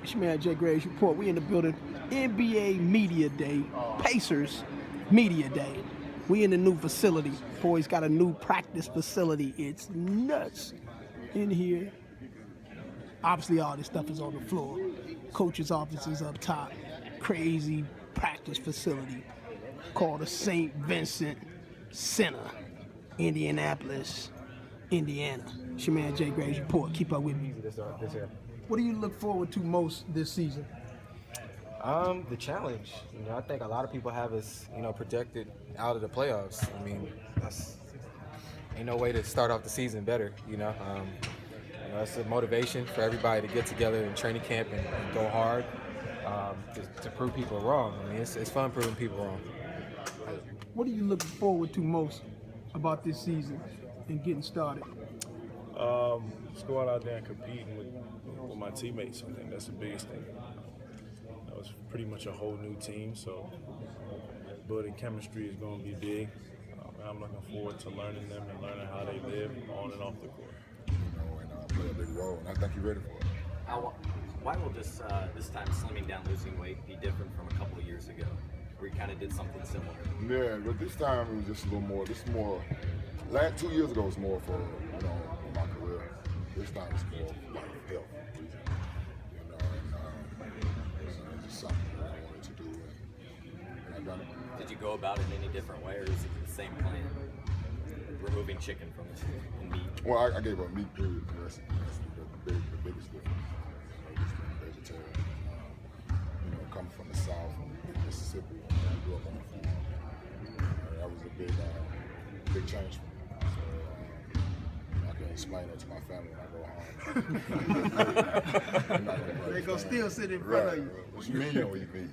It's your man Jay Graves Report. We in the building. NBA Media Day. Pacers Media Day. We in the new facility. Boys got a new practice facility. It's nuts in here. Obviously, all this stuff is on the floor. Coach's office is up top. Crazy practice facility called the St. Vincent Center, Indianapolis, Indiana. It's your man Jay Graves Report. Keep up with me. What do you look forward to most this season? The challenge. I think a lot of people have us, projected out of the playoffs. I mean, ain't no way to start off the season better. It's a motivation for everybody to get together in training camp and go hard to prove people wrong. I mean, it's fun proving people wrong. What are you looking forward to most about this season and getting started? Just going out there and competing with my teammates. I think that's the biggest thing. It's pretty much a whole new team, so building chemistry is going to be big. And I'm looking forward to learning them and learning how they live on and off the court. And play a big role, and I think you're ready for it. Why will this time slimming down, losing weight be different from a couple of years ago, where you kind of did something similar? Yeah, but this time it was just a little more. This is more. 2 years ago was more for my career. This time it's more like health reasons. And it's just something that I wanted to do, and I've done it. Did you go about it any different way, or is it the same plan? Removing chicken from this and meat. Well, I gave up meat period. That's the biggest difference. Just being vegetarian. Coming from the South, from Mississippi, I grew up on a farm. That was a big change for me. So I can explain it to my family when I go home. They gonna still sit in front of you. What you mean when you meet?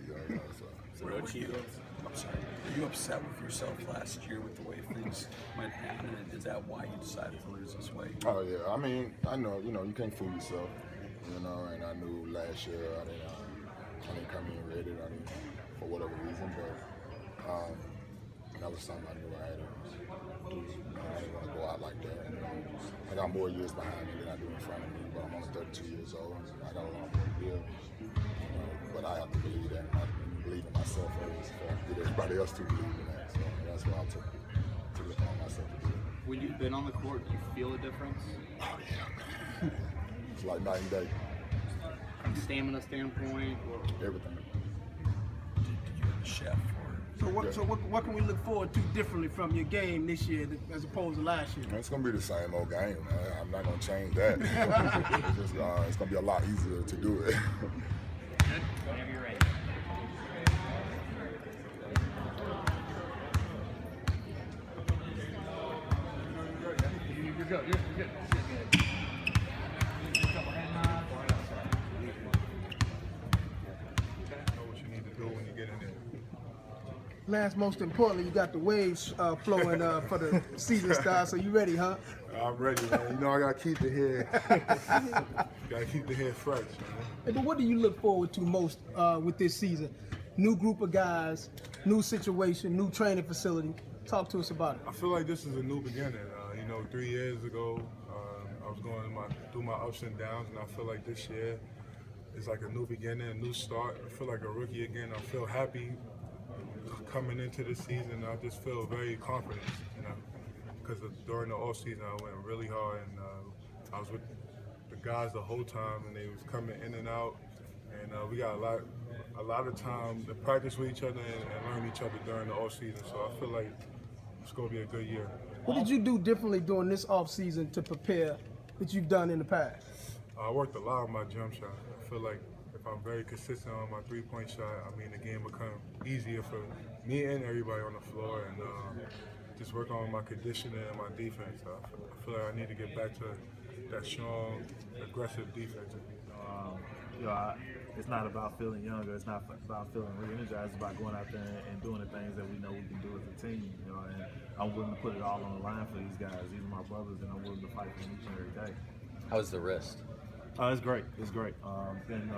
So no Cheetos. I'm sorry. Were you upset with yourself last year with the way things went down, and is that why you decided to lose this weight? Oh yeah. I mean, I know. You can't fool yourself. And I knew last year I didn't come in ready. I didn't, for whatever reason, but that was something I knew I had to do. I didn't want to go out like that. I got more years behind me than I do in front of me, but I'm only 32 years old. I got a lot more to give. But I have to believe that. I believe in myself first before I get everybody else to believe in that. So that's why I took it upon myself to do it. When you've been on the court, do you feel a difference? Oh yeah, man. It's like night and day. From stamina standpoint, or Everything. Did you have a chef? So what can we look forward to differently from your game this year as opposed to last year? It's gonna be the same old game, man. I'm not gonna change that. It's gonna be a lot easier to do it. Whenever you're ready. You're good. Know what you need to do when you get in there. Last, most importantly, you got the waves flowing for the season start. So you ready, huh? I'm ready, man. I gotta keep the head fresh, man. Hey, but what do you look forward to most with this season? New group of guys, new situation, new training facility. Talk to us about it. I feel like this is a new beginning. 3 years ago, I was going through my ups and downs, and I feel like this year is like a new beginning, a new start. I feel like a rookie again. I feel happy coming into the season. I just feel very confident, because during the off season I went really hard, and I was with the guys the whole time, and they was coming in and out, and we got a lot of time to practice with each other and learn each other during the off season. So I feel like it's going to be a good year. What did you do differently during this off season to prepare that you've done in the past? I worked a lot on my jump shot. I feel like if I'm very consistent on my three-point shot, the game become easier for me and everybody on the floor, and just work on my conditioning and my defense. I feel like I need to get back to that strong, aggressive defense. It's not about feeling younger. It's not about feeling re-energized. It's about going out there and doing the things that we know we can do as a team. And I'm willing to put it all on the line for these guys. These are my brothers, and I'm willing to fight for them each and every day. How's the wrist? It's great. It's great. Been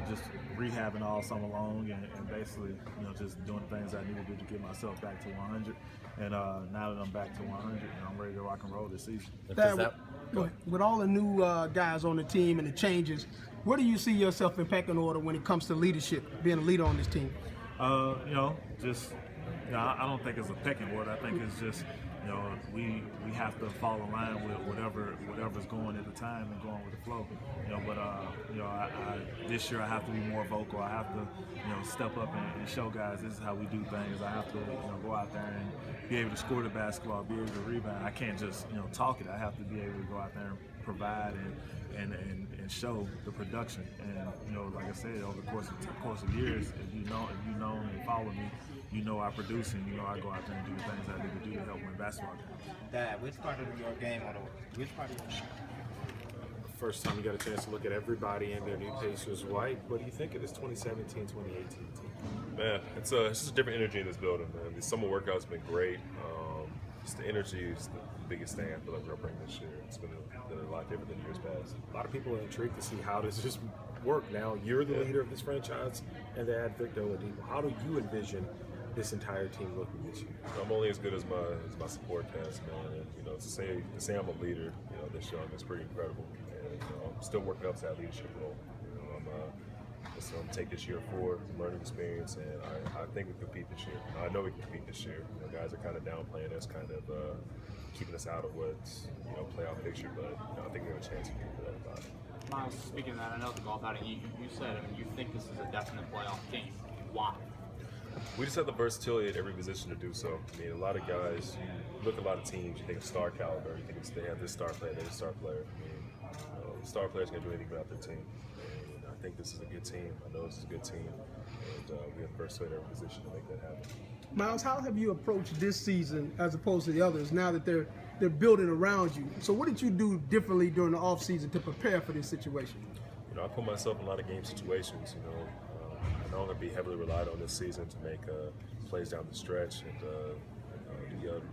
just rehabbing all summer long, and basically just doing things I need to do to get myself back to 100. And now that I'm back to 100, I'm ready to rock and roll this season. With all the new guys on the team and the changes, Where do you see yourself in pecking order when it comes to leadership, being a leader on this team? I don't think it's a pecking order. I think it's just, we have to fall in line with whatever's going at the time and going with the flow. This year I have to be more vocal. I have to, step up and show guys this is how we do things. I have to, go out there and be able to score the basketball, be able to rebound. I can't just, talk it. I have to be able to go out there and provide and show the production. And like I said, over the course of years, if you know and follow me, I produce and I go out there and do the things I need to do to help win basketball games. Dad, which part of your game First time you got a chance to look at everybody in their new Pacers white. What do you think of this 2017-2018 team? Man, it's just a different energy in this building, man. The summer workout's been great. Just the energy is the biggest thing I feel like we're bringing this year. It's been a lot different than years past. A lot of people are intrigued to see how does this work. Now, you're the leader of this franchise, and they add Victor Oladipo. How do you envision this entire team looking this year? I'm only as good as my support cast, man. And to say I'm a leader, this young is pretty incredible. And I'm still working up to that leadership role. I'm take this year forward, learning experience, and I think we compete this year. I know we can compete this year. Guys are kind of downplaying us, kind of keeping us out of what's playoff picture, but I think we have a chance to do that about it. Miles, speaking of that, I know the golf outing you said, you think this is a definite playoff team. Why? We just have the versatility at every position to do so. I mean, a lot of guys, you look at a lot of teams, you think of star caliber, you think they have this star player, they're a star player. I mean, the star players can do anything without their team. And I think this is a good team. I know this is a good team. And we have the versatility at every position to make that happen. Miles, how have you approached this season as opposed to the others now that they're building around you? So what did you do differently during the offseason to prepare for this situation? I put myself in a lot of game situations. I know I'm going to be heavily relied on this season to make plays down the stretch and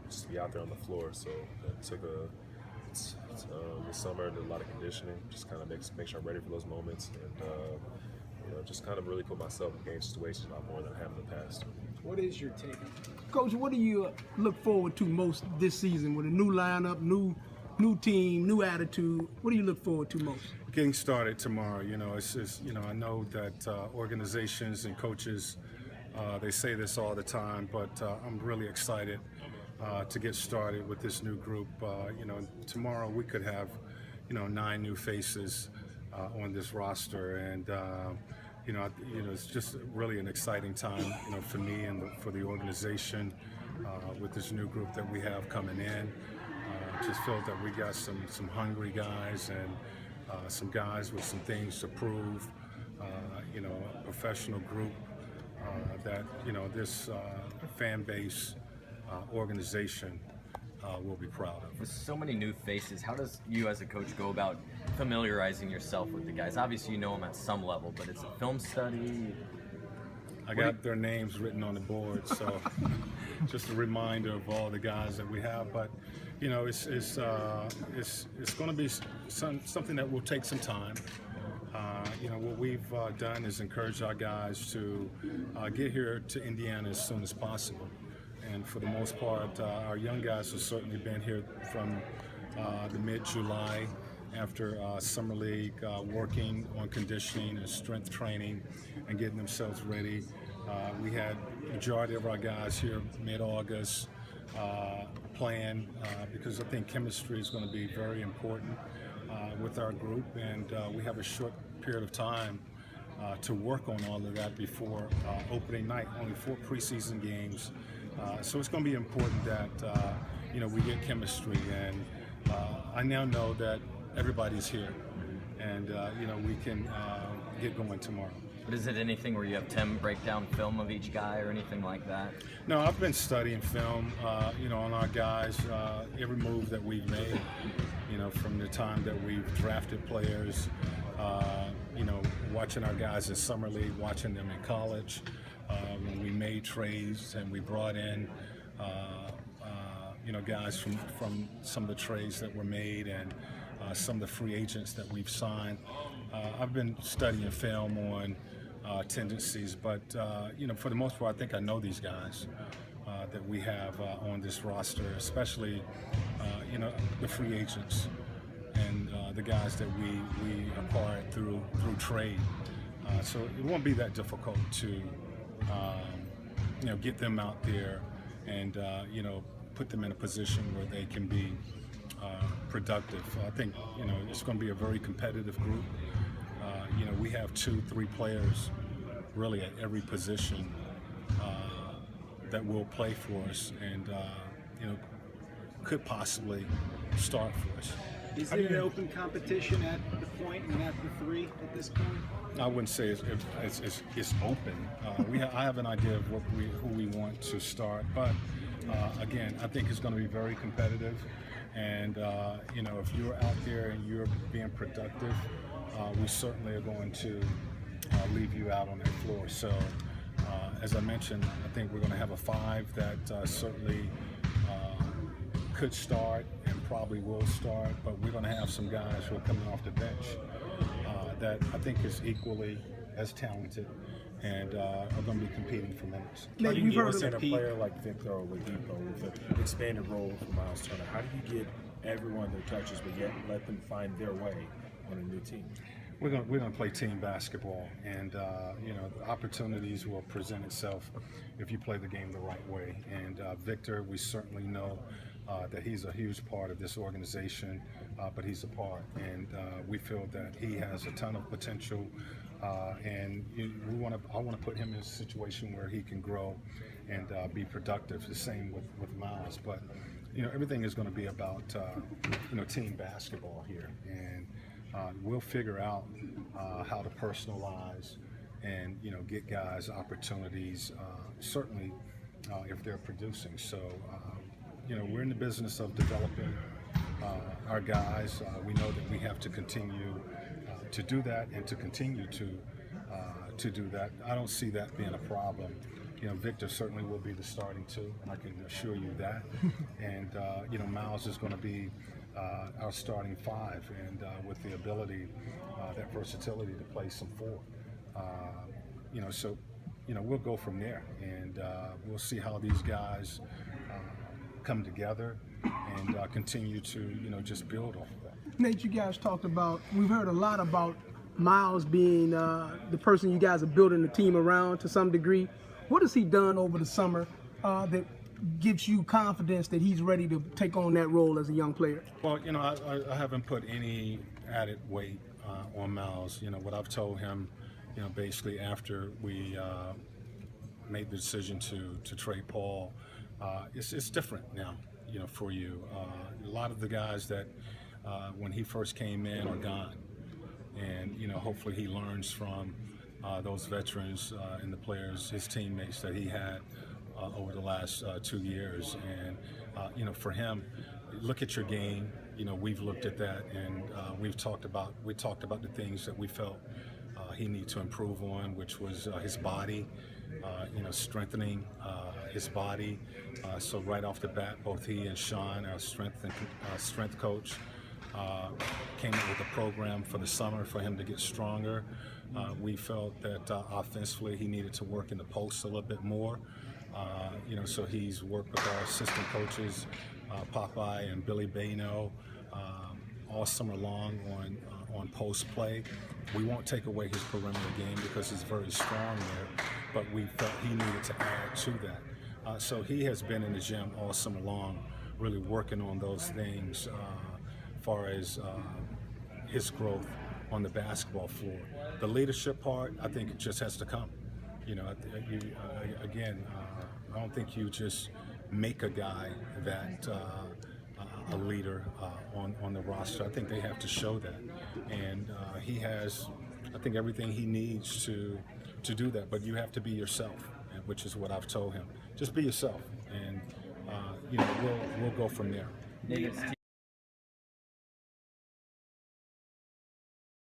just to be out there on the floor. So it took this summer and did a lot of conditioning, just kind of make sure I'm ready for those moments, and just kind of really put myself in game situations a lot more than I have in the past. What is your take? Coach, what do you look forward to most this season with a new lineup, new team, new attitude? What do you look forward to most? Getting started tomorrow. It's just, I know that organizations and coaches, they say this all the time, but I'm really excited to get started with this new group. Tomorrow we could have, 9 new faces on this roster, and it's just really an exciting time, for me and for the organization with this new group that we have coming in. Just feel that we got some hungry guys and some guys with some things to prove. A professional group that this fan base organization will be proud of. With so many new faces, how does you as a coach go about familiarizing yourself with the guys? Obviously you know them at some level, but it's a film study. I got their names written on the board, so just a reminder of all the guys that we have. But it's going to be something that will take some time. What we've done is encourage our guys to get here to Indiana as soon as possible. And for the most part, our young guys have certainly been here from the mid-July after Summer League, working on conditioning and strength training and getting themselves ready. We had the majority of our guys here mid-August playing because I think chemistry is going to be very important with our group, and we have a short period of time to work on all of that before opening night, only 4 preseason games. So it's going to be important that we get chemistry, and I now know that everybody's here, and we can get going tomorrow. But is it anything where you have Tim break down film of each guy or anything like that? No, I've been studying film, on our guys, every move that we've made, from the time that we've drafted players, watching our guys in Summer League, watching them in college, when we made trades and we brought in, guys from some of the trades that were made and some of the free agents that we've signed. I've been studying film on tendencies, but for the most part, I think I know these guys that we have on this roster, especially the free agents and the guys that we acquired through trade. So it won't be that difficult to get them out there and put them in a position where they can be productive. I think it's going to be a very competitive group. We have 2-3 players really at every position that will play for us and could possibly start for us. Is there an open competition at the point and at the 3 at this point? I wouldn't say it's open. I have an idea of who we want to start, but again, I think it's going to be very competitive. And if you're out there and you're being productive, we certainly are going to leave you out on that floor. So, as I mentioned, I think we're going to have a 5 that certainly could start and probably will start, but we're going to have some guys who are coming off the bench that I think is equally as talented and are going to be competing for minutes. How do you get a player like Victor Oladipo with an expanded role for Miles Turner? How do you get everyone their touches, but yet let them find their way on a new team? We're going to play team basketball, and the opportunities will present itself if you play the game the right way. And Victor, we certainly know that he's a huge part of this organization, but he's a part, and we feel that he has a ton of potential. And I want to put him in a situation where he can grow and be productive. The same with Miles, but everything is going to be about team basketball here, and we'll figure out how to personalize and get guys opportunities. Certainly, if they're producing. So we're in the business of developing our guys. We know that we have to continue to do that and to continue to do that. I don't see that being a problem. Victor certainly will be the starting 2, I can assure you that. And Miles is going to be our starting 5, and with the ability, that versatility to play some 4. So we'll go from there, and we'll see how these guys come together and continue to just build off of that. Nate, you guys talked about, we've heard a lot about Miles being the person you guys are building the team around to some degree. What has he done over the summer that gives you confidence that he's ready to take on that role as a young player? Well, I haven't put any added weight on Miles. What I've told him, basically after we made the decision to trade Paul, it's different now, for you. A lot of the guys that when he first came in are gone, and hopefully he learns from those veterans and the players, his teammates that he had over the last 2 years. And for him, look at your game. We've looked at that, and we talked about the things that we felt he needed to improve on, which was his body, strengthening his body. So right off the bat, both he and Sean, our strength coach, came up with a program for the summer for him to get stronger. We felt that offensively he needed to work in the post a little bit more. So he's worked with our assistant coaches, Popeye and Billy Baino, all summer long on post play. We won't take away his perimeter game because he's very strong there, but we felt he needed to add to that. So he has been in the gym all summer long, really working on those things as far as his growth on the basketball floor. The leadership part, I think it just has to come. I don't think you just make a guy that a leader on the roster. I think they have to show that, and he has, I think, everything he needs to do that. But you have to be yourself, which is what I've told him. Just be yourself, and we'll go from there.